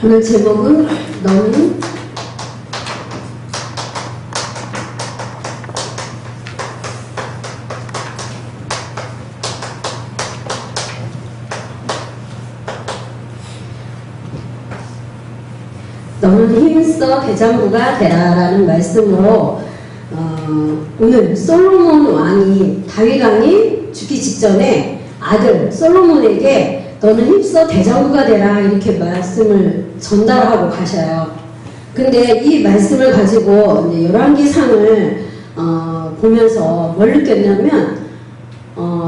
오늘 제목은 너는 힘써 대장부가 되라라는 말씀으로 오늘 솔로몬 왕이 다윗 왕이 죽기 직전에 아들 솔로몬에게 너는 힘써 대장부가 되라 이렇게 말씀을 전달하고 가셔요. 근데 이 말씀을 가지고 이제 열왕기상을 보면서 뭘 느꼈냐면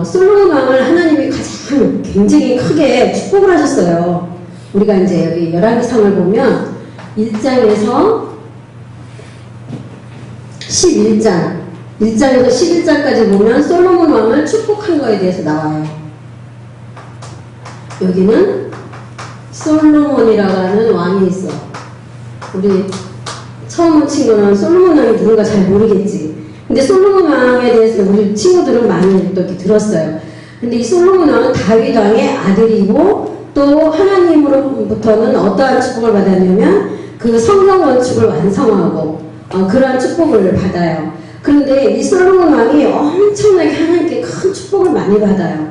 솔로몬 왕을 하나님이 가장 굉장히 크게 축복을 하셨어요. 우리가 이제 여기 열왕기상을 보면 1장에서 11장 1장에서 11장까지 보면 솔로몬 왕을 축복한 거에 대해서 나와요. 여기는 솔로몬이라고 하는 왕이 있어. 우리 처음 온 친구는 솔로몬 왕이 누군가 잘 모르겠지. 근데 솔로몬 왕에 대해서 우리 친구들은 많이 또 이렇게 들었어요. 근데 이 솔로몬 왕은 다윗 왕의 아들이고 또 하나님으로부터는 어떠한 축복을 받았냐면 그 성경 건축을 완성하고 그러한 축복을 받아요. 그런데 이 솔로몬 왕이 엄청나게 하나님께 큰 축복을 많이 받아요.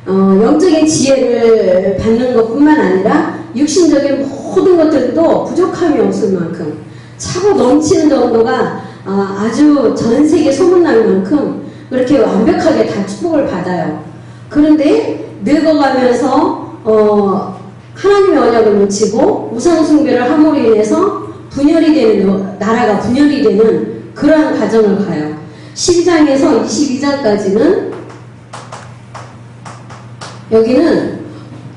영적인 지혜를 받는 것뿐만 아니라 육신적인 모든 것들도 부족함이 없을 만큼 차고 넘치는 정도가 아주 전 세계 소문날 만큼 그렇게 완벽하게 다 축복을 받아요. 그런데 늙어가면서 하나님의 언약을 놓치고 우상숭배를 함으로 인해서 분열이 되는, 나라가 분열이 되는 그러한 과정을 가요. 12장에서 22장까지는 여기는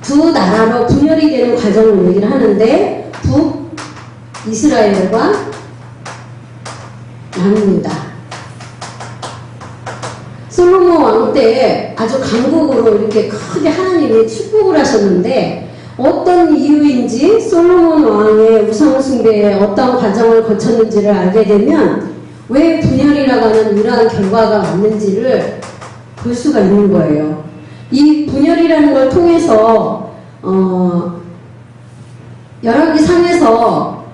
두 나라로 분열이 되는 과정을 얘기를 하는데 북이스라엘과 남유다. 솔로몬 왕 때 아주 강국으로 이렇게 크게 하나님이 축복을 하셨는데 어떤 이유인지 솔로몬 왕의 우상숭배에 어떤 과정을 거쳤는지를 알게 되면 왜 분열이라고 하는 이러한 결과가 왔는지를 볼 수가 있는 거예요. 이 분열이라는 걸 통해서 열왕기상에서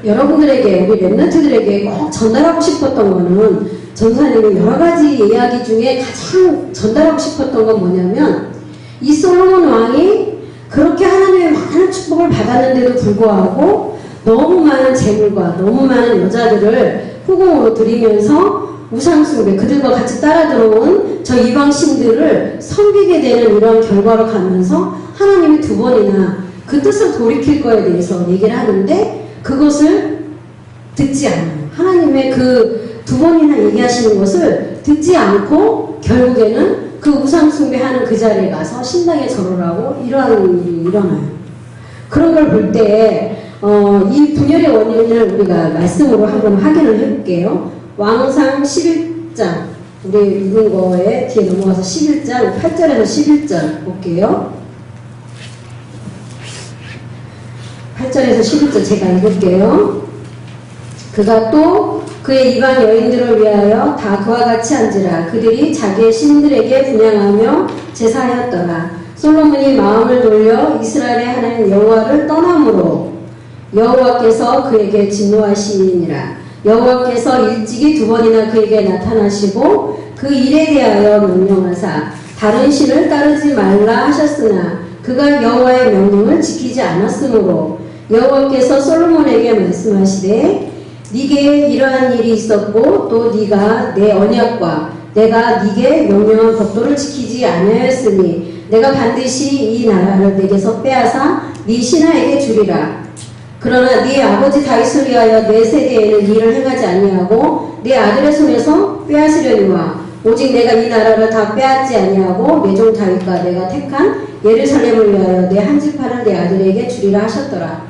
여러분들에게 우리 랩런트들에게 꼭 전달하고 싶었던 거는 전사님이 여러 가지 이야기 중에 가장 전달하고 싶었던 건 뭐냐면 이 솔로몬 왕이 그렇게 하나님의 많은 축복을 받았는데도 불구하고 너무 많은 재물과 너무 많은 여자들을 후궁으로 들이면서 우상숭배, 그들과 같이 따라 들어온 저 이방신들을 섬기게 되는 이런 결과로 가면서 하나님이 두 번이나 그 뜻을 돌이킬 거에 대해서 얘기를 하는데 그것을 듣지 않아요. 하나님의 그 두 번이나 얘기하시는 것을 듣지 않고 결국에는 그 우상숭배하는 그 자리에 가서 신당에 절을 하고 이러한 일이 일어나요. 그런 걸 볼 때 이 분열의 원인을 우리가 말씀으로 한번 확인을 해볼게요. 왕상 11장 우리 읽은 거에 뒤에 넘어가서 11장 8절에서 11절 볼게요. 8절에서 11절 제가 읽을게요. 그가 또 그의 이방 여인들을 위하여 다 그와 같이 한지라. 그들이 자기의 신들에게 분향하며 제사하였더라. 솔로몬이 마음을 돌려 이스라엘의 하나님 여호와를 떠남으로 여호와께서 그에게 진노하시니라. 여호와께서 일찍이 두 번이나 그에게 나타나시고 그 일에 대하여 명령하사 다른 신을 따르지 말라 하셨으나 그가 여호와의 명령을 지키지 않았으므로 여호와께서 솔로몬에게 말씀하시되 네게 이러한 일이 있었고 또 네가 내 언약과 내가 네게 명령한 법도를 지키지 아니하였으니 내가 반드시 이 나라를 내게서 빼앗아 네 신하에게 주리라. 그러나 네 아버지 다윗을 위하여 내 세대에는 일을 행하지 아니하고 네 아들의 손에서 빼앗으려니와 오직 내가 이 나라를 다 빼앗지 아니하고 내 종 다윗과 내가 택한 예루살렘을 위하여 내 한 지파를 내 아들에게 주리라 하셨더라.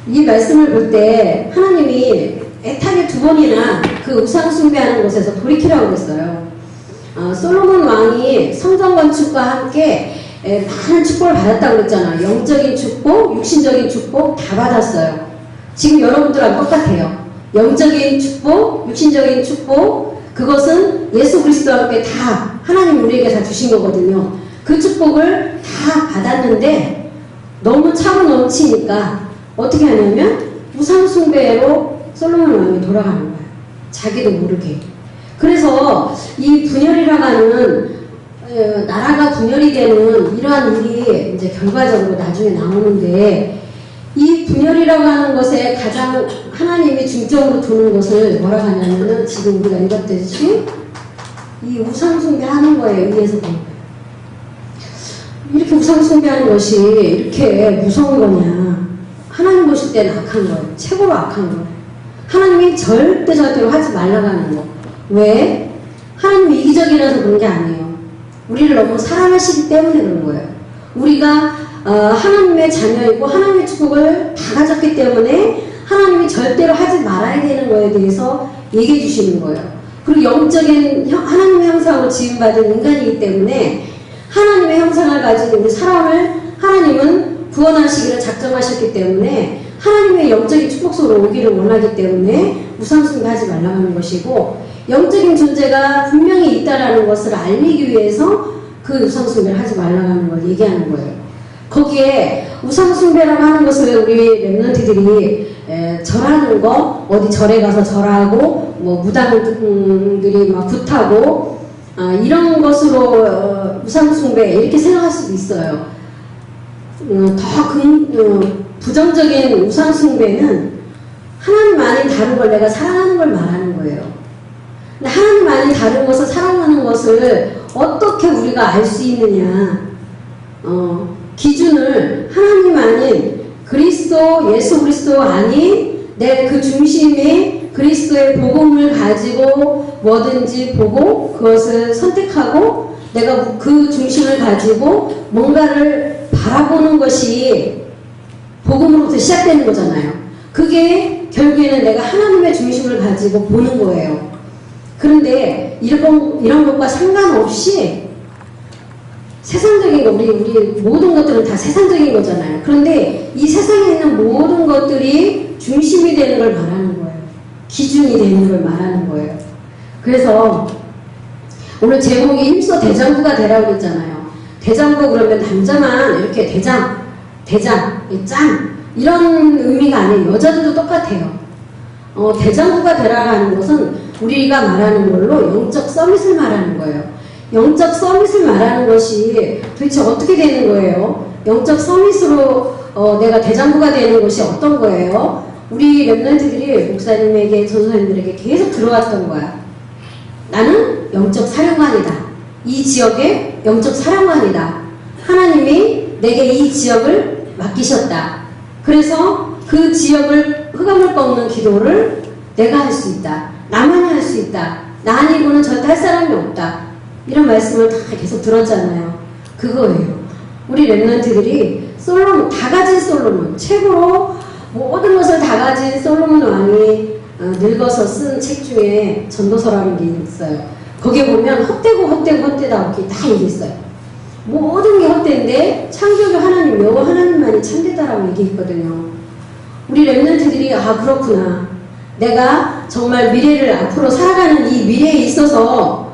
이 말씀을 볼 때 하나님이 애타게 두 번이나 그 우상숭배하는 곳에서 돌이키라고 했어요. 솔로몬 왕이 성전 건축과 함께 많은 축복을 받았다고 그랬잖아. 영적인 축복, 육신적인 축복 다 받았어요. 지금 여러분들하고 똑같아요. 영적인 축복, 육신적인 축복, 그것은 예수 그리스도와 함께 다 하나님 우리에게 다 주신 거거든요. 그 축복을 다 받았는데 너무 차고 넘치니까 어떻게 하냐면 우상숭배로 솔로몬 왕이 돌아가는 거예요. 자기도 모르게. 그래서 이 분열이라고 하는 나라가 분열이 되는 이러한 일이 이제 결과적으로 나중에 나오는데, 이 분열이라고 하는 것에 가장 하나님이 중점으로 두는 것을 뭐라고 하냐면은 지금 우리가 읽었듯이 이 우상숭배하는 거에 의해서 그런 거예요. 이렇게 우상숭배하는 것이 이렇게 무서운 거냐? 하나님 보실 때는 악한 거예요. 최고로 악한 거예요. 하나님이 절대로 하지 말라고 하는 거. 왜? 하나님이 이기적이라서 그런 게 아니에요. 우리를 너무 사랑하시기 때문에 그런 거예요. 우리가 하나님의 자녀이고 하나님의 축복을 다 가졌기 때문에 하나님이 절대로 하지 말아야 되는 거에 대해서 얘기해 주시는 거예요. 그리고 영적인 하나님의 형상으로 지음받은 인간이기 때문에 하나님의 형상을 가진 우리 사람을 하나님은 구원하시기를 작정하셨기 때문에 하나님의 영적인 축복 속으로 오기를 원하기 때문에 우상숭배하지 말라고 하는 것이고, 영적인 존재가 분명히 있다라는 것을 알리기 위해서 그 우상숭배를 하지 말라고 하는 걸 얘기하는 거예요. 거기에 우상숭배라고 하는 것을 우리 렘넌트들이 절하는 거, 어디 절에 가서 절하고 뭐 무당들이 막 굿하고 이런 것으로 우상숭배 이렇게 생각할 수도 있어요. 부정적인 우상숭배는 하나님 아닌 다른 걸 내가 사랑하는 걸 말하는 거예요. 근데 하나님 아닌 다른 것을 사랑하는 것을 어떻게 우리가 알 수 있느냐? 기준을 하나님 아닌 그리스도, 예수 그리스도 아닌 내 그 중심에 그리스도의 복음을 가지고 뭐든지 보고 그것을 선택하고 내가 그 중심을 가지고 뭔가를 바라보는 것이 복음으로부터 시작되는 거잖아요. 그게 결국에는 내가 하나님의 중심을 가지고 보는 거예요. 그런데 이런 것과 상관없이 세상적인 거, 우리 모든 것들은 다 세상적인 거잖아요. 그런데 이 세상에 있는 모든 것들이 중심이 되는 걸 말하는 거예요. 기준이 되는 걸 말하는 거예요. 그래서 오늘 제목이 힘써 대장부가 되라고 그랬잖아요. 대장부 그러면 남자만 이렇게 대장, 짱 이런 의미가 아니에요. 여자들도 똑같아요. 대장부가 되라는 것은 우리가 말하는 걸로 영적 서밋을 말하는 거예요. 영적 서밋을 말하는 것이 도대체 어떻게 되는 거예요? 영적 서밋으로 내가 대장부가 되는 것이 어떤 거예요? 우리 렘넌트들이 목사님에게, 전도사님들에게 계속 들어왔던 거야. 나는 영적 사령관이다. 이 지역의 영적 사령관이다. 하나님이 내게 이 지역을 맡기셨다. 그래서 그 지역을 흑암을 꺾는 기도를 내가 할 수 있다. 나만이 할 수 있다. 나 아니고는 절대 할 사람이 없다. 이런 말씀을 다 계속 들었잖아요. 그거예요. 우리 렘넌트들이 솔로몬, 다 가진 솔로몬, 최고로 모든 것을 다 가진 솔로몬 왕이 늙어서 쓴 책 중에 전도서라는 게 있어요. 거기에 보면 헛되다 다 얘기 있어요. 모든 게 헛된데 창조주 하나님, 여호와 하나님만이 참되다라고 얘기했거든요. 우리 렘넌트들이 그렇구나. 내가 정말 미래를 앞으로 살아가는 이 미래에 있어서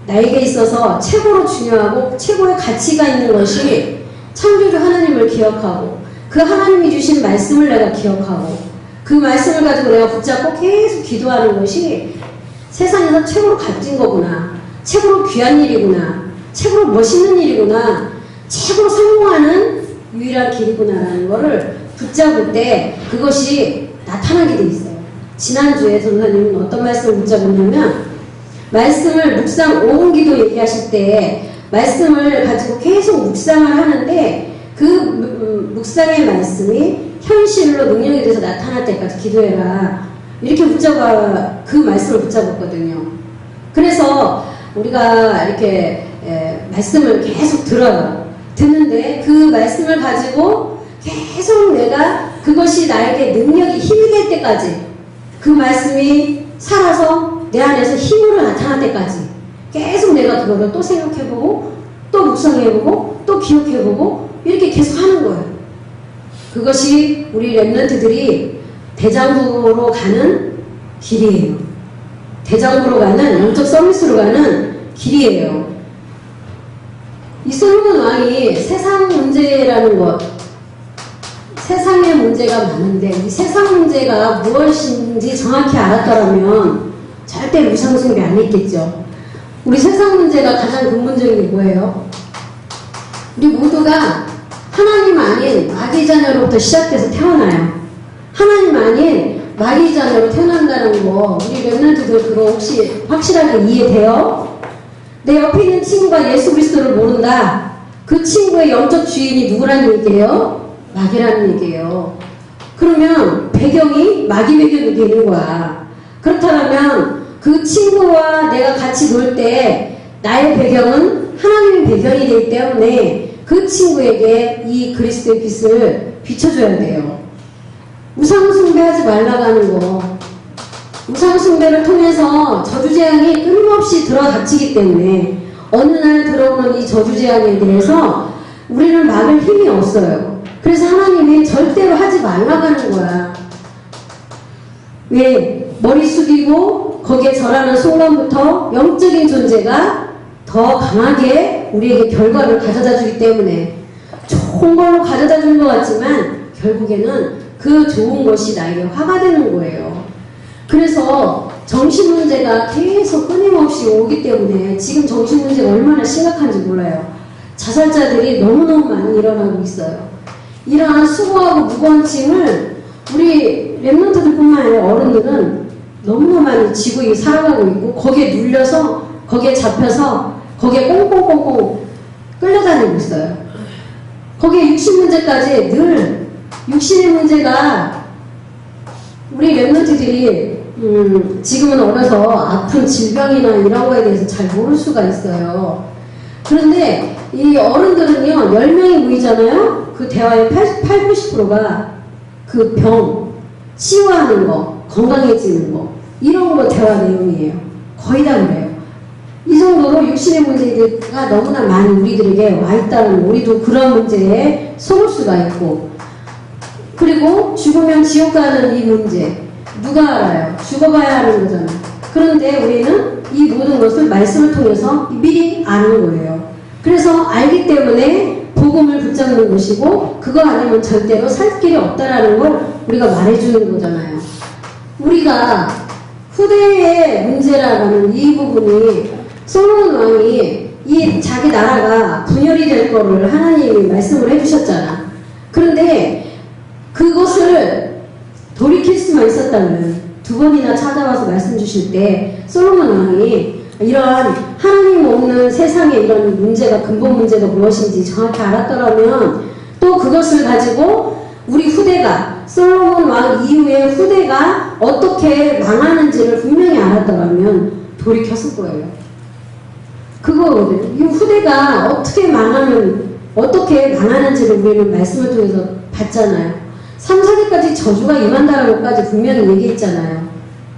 나에게 있어서 최고로 중요하고 최고의 가치가 있는 것이 창조주 하나님을 기억하고 그 하나님이 주신 말씀을 내가 기억하고 그 말씀을 가지고 내가 붙잡고 계속 기도하는 것이 세상에서 최고로 값진 거구나. 최고로 귀한 일이구나. 최고로 멋있는 일이구나. 최고로 성공하는 유일한 길이구나라는 거를 붙잡을 때 그것이 나타나게 돼 있어요. 지난주에 전도사님은 어떤 말씀을 붙잡았냐면 말씀을 묵상 5분 기도 얘기하실 때 말씀을 가지고 계속 묵상을 하는데 그 묵상의 말씀이 현실로 능력에 대해서 나타날 때까지 기도해라. 이렇게 그 말씀을 붙잡았거든요. 그래서 우리가 이렇게 말씀을 계속 들어요. 듣는데 그 말씀을 가지고 계속 내가 그것이 나에게 능력이 힘이 될 때까지 그 말씀이 살아서 내 안에서 힘으로 나타날 때까지 계속 내가 그거를 또 생각해보고 또 묵상해보고 또 기억해보고 이렇게 계속 하는 거예요. 그것이 우리 렘넌트들이 대장부로 가는 길이에요. 대장부로 가는 영적 서밋으로 가는 길이에요. 이 솔로몬 왕이 세상 문제라는 것, 세상의 문제가 많은데 이 세상 문제가 무엇인지 정확히 알았더라면 절대 우상숭배 안 했겠죠. 우리 세상 문제가 가장 근본적인 게 뭐예요? 우리 모두가 하나님 아닌 마귀 자녀로부터 시작돼서 태어나요. 하나님 아닌 마귀 자녀로 태어난다는 거 우리 랩런트들 그거 혹시 확실하게 이해돼요? 내 옆에 있는 친구가 예수 그리스도를 모른다. 그 친구의 영적 주인이 누구라는 얘기예요? 마귀라는 얘기예요. 그러면 배경이 마귀 배경이 되는 거야. 그렇다면 그 친구와 내가 같이 놀 때 나의 배경은 하나님의 배경이 되기 때문에 그 친구에게 이 그리스도의 빛을 비춰줘야 돼요. 우상숭배하지 말라고 하는 거. 우상숭배를 통해서 저주재앙이 끊임없이 들어닥치기 때문에 어느 날 들어오는 이 저주재앙에 대해서 우리는 막을 힘이 없어요. 그래서 하나님이 절대로 하지 말라고 하는 거야. 왜? 머리 숙이고 거기에 절하는 순간부터 영적인 존재가 더 강하게 우리에게 결과를 가져다 주기 때문에 좋은 걸로 가져다 주는 것 같지만 결국에는 그 좋은 것이 나에게 화가 되는 거예요. 그래서 정신 문제가 계속 끊임없이 오기 때문에 지금 정신 문제가 얼마나 심각한지 몰라요. 자살자들이 너무너무 많이 일어나고 있어요. 이러한 수고하고 무거운 짐을 우리 랩런트들뿐만 아니라 어른들은 너무나 많이 지고 살아가고 있고 거기에 눌려서 거기에 잡혀서 거기에 꽁꽁꽁꽁 끌려다니고 있어요. 거기에 육신 문제까지 늘 육신의 문제가 우리 랩런트들이 지금은 어려서 아픈 질병이나 이런 거에 대해서 잘 모를 수가 있어요. 그런데 이 어른들은요 10명이 모이잖아요. 그 대화의 90%가 그 병, 치유하는 거, 건강해지는 거 이런 거 대화 내용이에요. 거의 다 그래요. 이 정도로 육신의 문제가 너무나 많이 우리들에게 와 있다는 우리도 그런 문제에 속을 수가 있고 그리고 죽으면 지옥 가는 이 문제 누가 알아요? 죽어봐야 하는 거잖아요. 그런데 우리는 이 모든 것을 말씀을 통해서 미리 아는 거예요. 그래서 알기 때문에 복음을 붙잡는 것이고 그거 아니면 절대로 살 길이 없다라는 걸 우리가 말해주는 거잖아요. 우리가 후대의 문제라는 이 부분이 솔로몬 왕이 이 자기 나라가 분열이 될 거를 하나님이 말씀을 해주셨잖아. 그런데 그것을 돌이킬 수만 있었다면 두 번이나 찾아와서 말씀 주실 때 솔로몬 왕이 이러한 하나님 없는 세상의 이런 문제가 근본 문제가 무엇인지 정확히 알았더라면 또 그것을 가지고 우리 후대가 솔로몬 왕 이후의 후대가 어떻게 망하는지를 분명히 알았더라면 돌이켰을 거예요. 그거거든요. 이 후대가 어떻게 망하는지를 우리는 말씀을 통해서 봤잖아요. 3, 4대까지 저주가 임한다는 것까지 분명히 얘기했잖아요.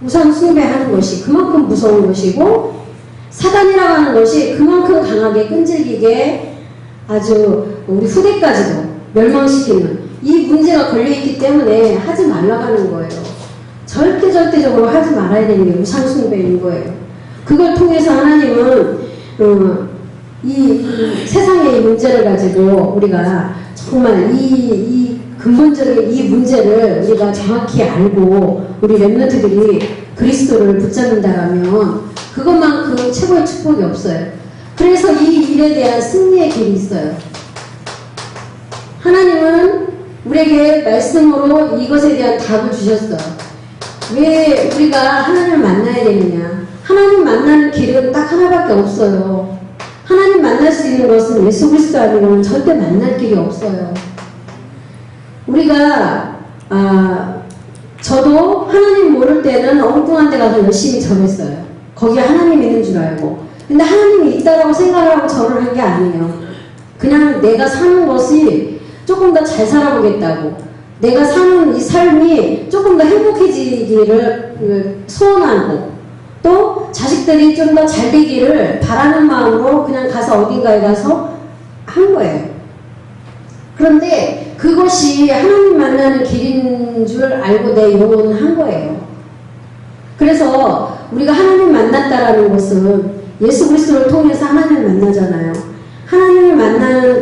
우상 숭배하는 것이 그만큼 무서운 것이고 사단이라고 하는 것이 그만큼 강하게 끈질기게 아주 우리 후대까지도 멸망시키는 이 문제가 걸려있기 때문에 하지 말라고 하는 거예요. 절대적으로 하지 말아야 되는 게 우상 숭배인 거예요. 그걸 통해서 하나님은 이 세상의 이 문제를 가지고 우리가 정말 이 근본적인 이 문제를 우리가 정확히 알고 우리 랩런트들이 그리스도를 붙잡는다라면 그것만큼 최고의 축복이 없어요. 그래서 이 일에 대한 승리의 길이 있어요. 하나님은 우리에게 말씀으로 이것에 대한 답을 주셨어요. 왜 우리가 하나님을 만나야 되느냐? 하나님 만나는 길은 딱 하나밖에 없어요. 하나님 만날 수 있는 것은 예수 그리스도 아니면 절대 만날 길이 없어요. 우리가 저도 하나님 모를 때는 엉뚱한 데 가서 열심히 절했어요. 거기에 하나님 있는 줄 알고. 근데 하나님이 있다라고 생각을 하고 절을 한 게 아니에요. 그냥 내가 사는 것이 조금 더 잘 살아보겠다고, 내가 사는 이 삶이 조금 더 행복해지기를 소원하고, 또 자식들이 좀 더 잘 되기를 바라는 마음으로 그냥 가서 어딘가에 가서 한 거예요. 그런데 그것이 하나님 만나는 길인 줄 알고 내 영혼은 한 거예요. 그래서 우리가 하나님 만났다라는 것은 예수 그리스도를 통해서 하나님을 만나잖아요. 하나님을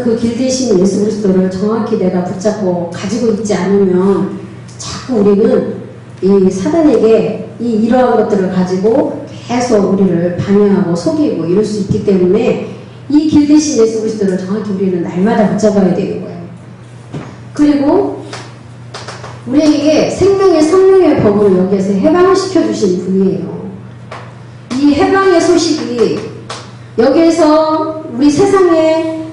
그 길 대신 예수 그리스도를 정확히 내가 붙잡고 가지고 있지 않으면 자꾸 우리는 이 사단에게 이러한 것들을 가지고 계속 우리를 방해하고 속이고 이럴 수 있기 때문에 이 길 대신 예수 그리스도를 정확히 우리는 날마다 붙잡아야 되는 거예요. 그리고 우리에게 생명의 성령의 법을 여기에서 해방을 시켜주신 분이에요. 이 해방의 소식이 여기에서 우리 세상에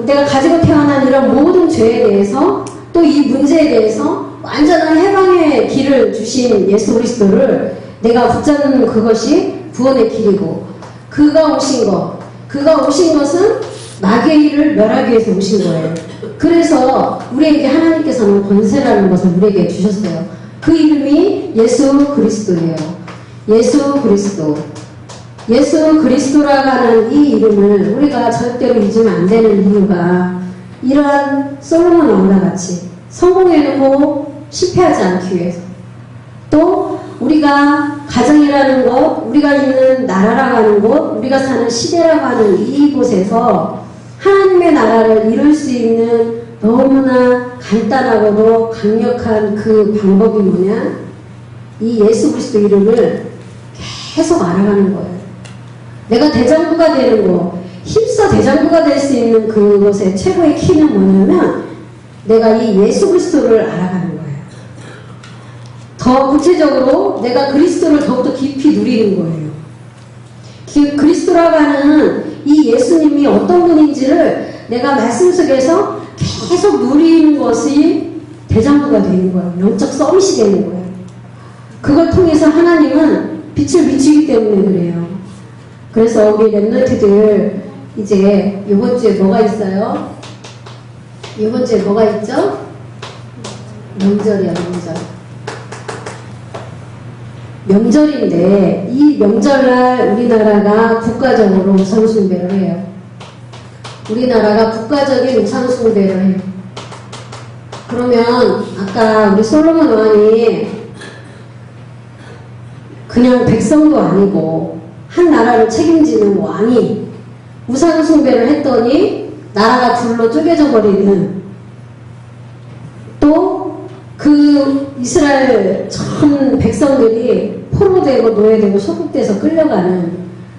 내가 가지고 태어난 이런 모든 죄에 대해서 또 이 문제에 대해서 완전한 해방의 길을 주신 예수 그리스도를 내가 붙잡는 그것이 구원의 길이고 그가 오신 것은 마귀의 일을 멸하기 위해서 오신 거예요. 그래서 우리에게 하나님께서는 권세라는 것을 우리에게 주셨어요. 그 이름이 예수 그리스도예요. 예수 그리스도. 예수 그리스도라고 하는 이 이름을 우리가 절대로 잊으면 안 되는 이유가 이러한 솔로몬 왕과 같이 성공해놓고 실패하지 않기 위해서 또 우리가 가정이라는 것, 우리가 있는 나라라고 하는 곳, 우리가 사는 시대라고 하는 이곳에서 하나님의 나라를 이룰 수 있는 너무나 간단하고도 강력한 그 방법이 뭐냐? 이 예수 그리스도 이름을 계속 알아가는 거예요. 내가 대장부가 되는 거, 힘써 대장부가 될 수 있는 그것의 최고의 키는 뭐냐면 내가 이 예수 그리스도를 알아가는 거예요. 더 구체적으로 내가 그리스도를 더욱더 깊이 누리는 거예요. 그리스도라고 하는 이 예수님이 어떤 분인지를 내가 말씀 속에서 계속 누리는 것이 대장부가 되는 거예요. 영적 서밋이 되는 거예요. 그걸 통해서 하나님은 빛을 비추기 때문에 그래요. 그래서 우리 랩런트들 이제 이번 주에 뭐가 있어요? 이번 주에 뭐가 있죠? 명절이야, 명절. 명절인데 이 명절날 우리나라가 국가적으로 우상숭배를 해요. 우리나라가 국가적인 우상숭배를 해요. 그러면 아까 우리 솔로몬 왕이 그냥 백성도 아니고 한 나라를 책임지는 왕이 우상숭배를 했더니 나라가 둘로 쪼개져 버리는 또 그 이스라엘 전 백성들이 포로되고 노예되고 소국돼서 끌려가는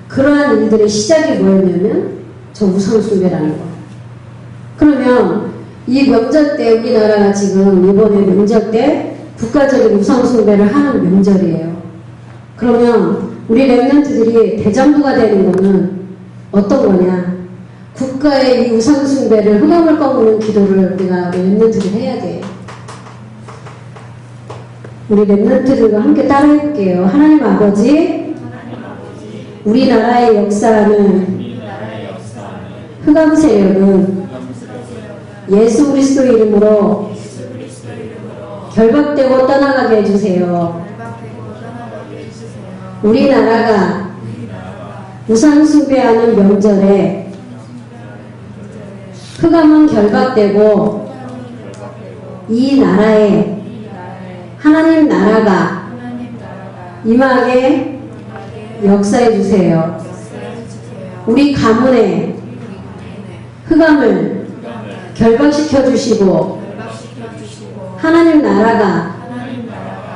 그러한 일들의 시작이 뭐였냐면 저 우상숭배라는 거. 그러면 이 명절 때 우리나라가 지금 이번에 명절 때 국가적인 우상숭배를 하는 명절이에요. 그러면 우리 랩런트들이 대장부가 되는 거는 어떤 거냐? 국가의 이 우상숭배를 흑암을 꺾는 기도를 우리가 랩런트들 해야 돼요. 우리 랩런트들과 함께 따라해볼게요. 하나님 아버지, 우리나라의 역사는 흑암 세력은 예수 그리스도 이름으로 결박되고 떠나가게 해주세요. 우리나라가 우상숭배하는 명절에 흑암은 결박되고 이 나라에 하나님 나라가 임하게 역사해 주세요. 우리 가문에 흑암을 결박시켜 주시고 하나님 나라가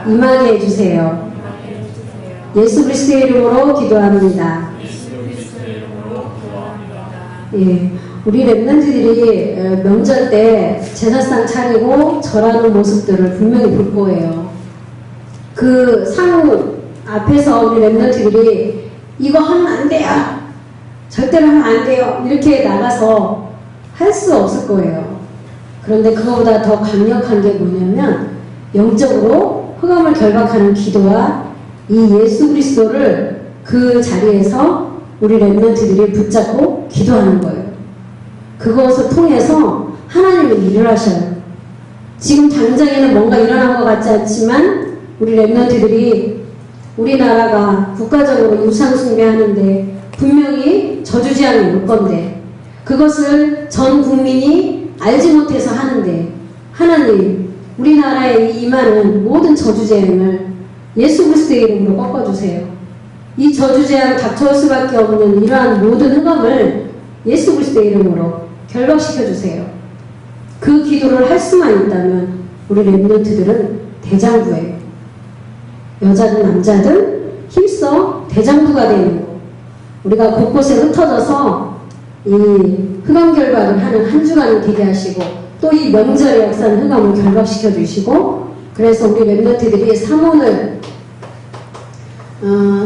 임하게 해주세요. 예수 그리스도의 이름으로 기도합니다. 예, 우리 랩런트들이 명절 때 제사상 차리고 절하는 모습들을 분명히 볼 거예요. 그 상 앞에서 우리 랩런트들이 이거 하면 안 돼요. 절대로 하면 안 돼요. 이렇게 나가서 할 수 없을 거예요. 그런데 그거보다 더 강력한 게 뭐냐면 영적으로 흑암을 결박하는 기도와 이 예수 그리스도를 그 자리에서 우리 랩런트들이 붙잡고 기도하는 거예요. 그것을 통해서 하나님은 일을 하셔요. 지금 당장에는 뭔가 일어난 것 같지 않지만 우리 랩런트들이 우리나라가 국가적으로 우상숭배하는데 분명히 저주재앙이 올 건데 그것을 전 국민이 알지 못해서 하는데 하나님 우리나라에 임하는 모든 저주재앙을 예수 그리스도의 이름으로 꺾어주세요. 이 저주재앙 닥쳐올 수밖에 없는 이러한 모든 흑암을 예수 그리스도의 이름으로 결박시켜 주세요. 그 기도를 할 수만 있다면 우리 렘넌트들은 대장부예요. 여자든 남자든 힘써 대장부가 되는 거. 우리가 곳곳에 흩어져서 이 흑암 결박을 하는 한 주간을 되게 하시고 또 이 명절의 역사는 흑암을 결박시켜 주시고 그래서 우리 렘넌트들이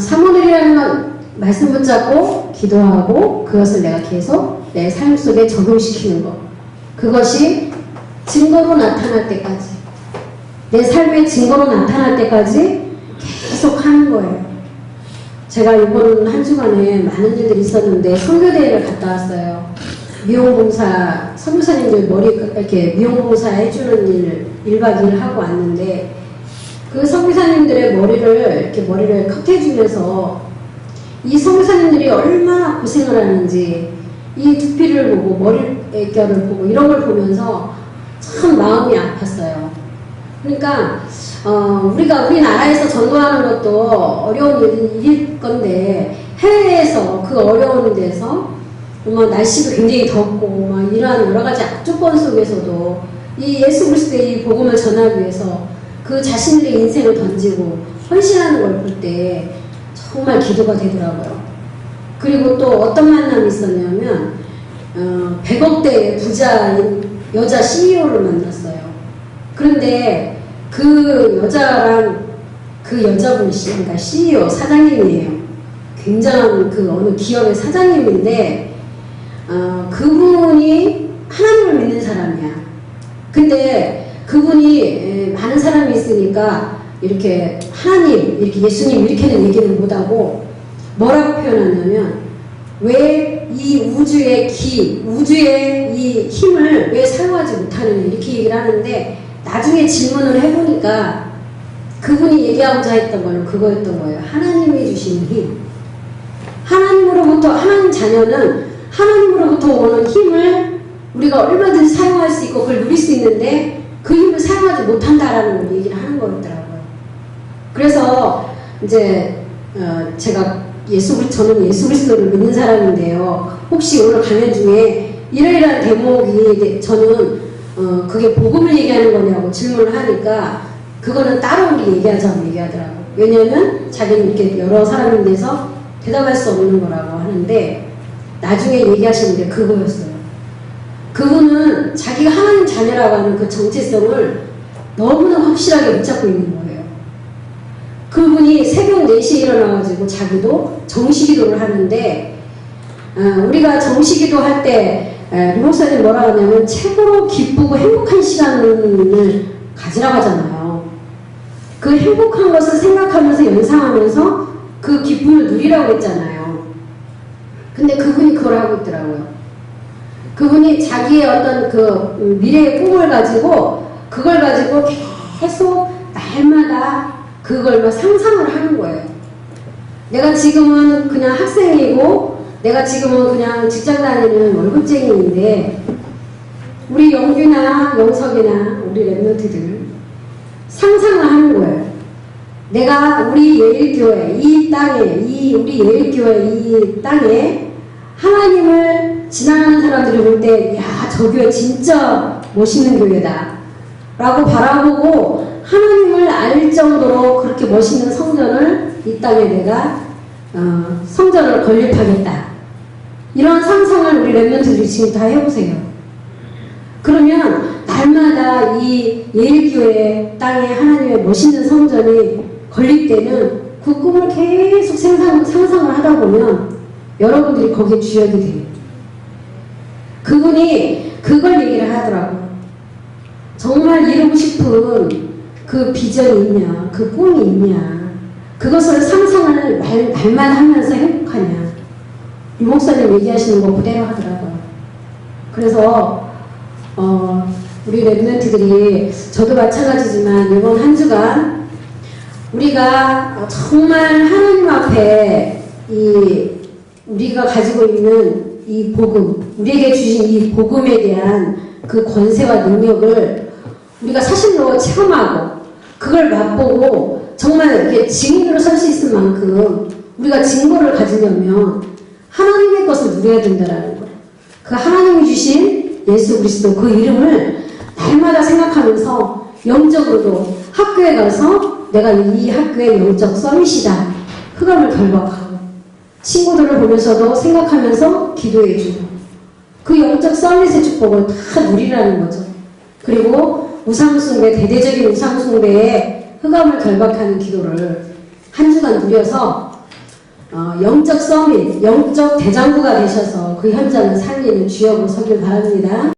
사모늘이라는 건 말씀 붙잡고 기도하고 그것을 내가 계속 내 삶 속에 적용시키는 것. 그것이 증거로 나타날 때까지 내 삶의 증거로 나타날 때까지 계속 하는 거예요. 제가 이번 한 주간에 많은 일들이 있었는데 선교대회를 갔다 왔어요. 미용봉사 선교사님들 머리 이렇게 미용봉사 해주는 일 1박 2일 하고 왔는데 그 선교사님들의 머리를 컷해주면서 이 선교사님들이 얼마나 고생을 하는지 이 두피를 보고 머릿결을 보고 이런 걸 보면서 참 마음이 아팠어요. 그러니까 우리가 우리나라에서 전도하는 것도 어려운 일일 건데 해외에서 그 어려운 데서 날씨도 굉장히 덥고 막 이러한 여러 가지 악조건 속에서도 이 예수 그리스도의 이 복음을 전하기 위해서 그 자신들의 인생을 던지고 헌신하는 걸 볼 때 정말 기도가 되더라고요. 그리고 또 어떤 만남이 있었냐면 100억대의 부자인 여자 CEO를 만났어요. 그런데 그 여자랑 그 여자분이 그러니까 CEO 사장님이에요. 굉장한 그 어느 기업의 사장님인데 그분이 하나님을 믿는 사람이야. 근데 그분이 많은 사람이 있으니까 이렇게 하나님, 이렇게 예수님 이렇게는 얘기는 못하고 뭐라고 표현하냐면 왜 이 우주의 우주의 이 힘을 왜 사용하지 못하느냐 이렇게 얘기를 하는데 나중에 질문을 해보니까 그분이 얘기하고자 했던 거는 그거였던 거예요. 하나님이 주시는 힘. 하나님 자녀는 하나님으로부터 오는 힘을 우리가 얼마든지 사용할 수 있고 그걸 누릴 수 있는데 그 힘을 사용하지 못한다라는 걸 얘기를 하는 거였더라고요. 그래서 이제 저는 예수 그리스도를 믿는 사람인데요. 혹시 오늘 강연 중에 이러이러한 대목이 저는 그게 복음을 얘기하는 거냐고 질문을 하니까 그거는 따로 우리 얘기하자고 얘기하더라고요. 왜냐하면 자기는 이렇게 여러 사람에 대해서 대답할 수 없는 거라고 하는데 나중에 얘기하시는 게 그거였어요. 그분은 자기가 하나님 자녀라고 하는 그 정체성을 너무나 확실하게 붙잡고 있는 거예요. 그분이 새벽 4시에 일어나가지고 자기도 정시기도를 하는데 우리가 정시기도 할 때 목사님 뭐라고 하냐면 최고로 기쁘고 행복한 시간을 가지라고 하잖아요. 그 행복한 것을 생각하면서 연상하면서 그 기쁨을 누리라고 했잖아요. 근데 그분이 그걸 하고 있더라고요. 그분이 자기의 어떤 그 미래의 꿈을 가지고 그걸 가지고 계속 날마다 그걸 막 상상을 하는 거예요. 내가 지금은 그냥 학생이고 내가 지금은 그냥 직장 다니는 월급쟁이인데 우리 영규나 영석이나 우리 렘넌트들 상상을 하는 거예요. 내가 우리 예일교회 이 땅에 우리 예일교회 이 땅에 하나님을 지나가는 사람들이 볼 때 야, 저 교회 진짜 멋있는 교회다 라고 바라보고 하나님을 알 정도로 그렇게 멋있는 성전을 이 땅에 내가 성전을 건립하겠다. 이런 상상을 우리 렘넌트들이 지금 다 해보세요. 그러면 날마다 이 예일교회 땅에 하나님의 멋있는 성전이 건립되는 그 꿈을 계속 상상을 하다 보면 여러분들이 거기에 주역이 돼요. 그분이 그걸 얘기를 하더라고요. 정말 이루고 싶은 그 비전이 있냐, 그 꿈이 있냐, 그것을 상상을 말만 하면서 행복하냐. 이 목사님 얘기하시는 거 그대로 하더라고요. 그래서 우리 렘넌트들이 저도 마찬가지지만 이번 한 주간 우리가 정말 하나님 앞에 우리가 가지고 있는 이 복음, 우리에게 주신 이 복음에 대한 그 권세와 능력을 우리가 사실로 체험하고 그걸 맛보고 정말 이렇게 증인으로 설 수 있을 만큼 우리가 증거를 가지려면 하나님의 것을 누려야 된다는 거예요. 그 하나님이 주신 예수 그리스도 그 이름을 날마다 생각하면서 영적으로도 학교에 가서 내가 이 학교의 영적 서밋이다. 흑암을 결박하고 친구들을 보면서도 생각하면서 기도해주고 그 영적 서밋의 축복을 다 누리라는 거죠. 그리고 우상숭배, 대대적인 우상숭배에 흑암을 결박하는 기도를 한 주간 누려서 영적 서밋, 영적 대장부가 되셔서 그 현장을 살리는 주역으로 서길 바랍니다.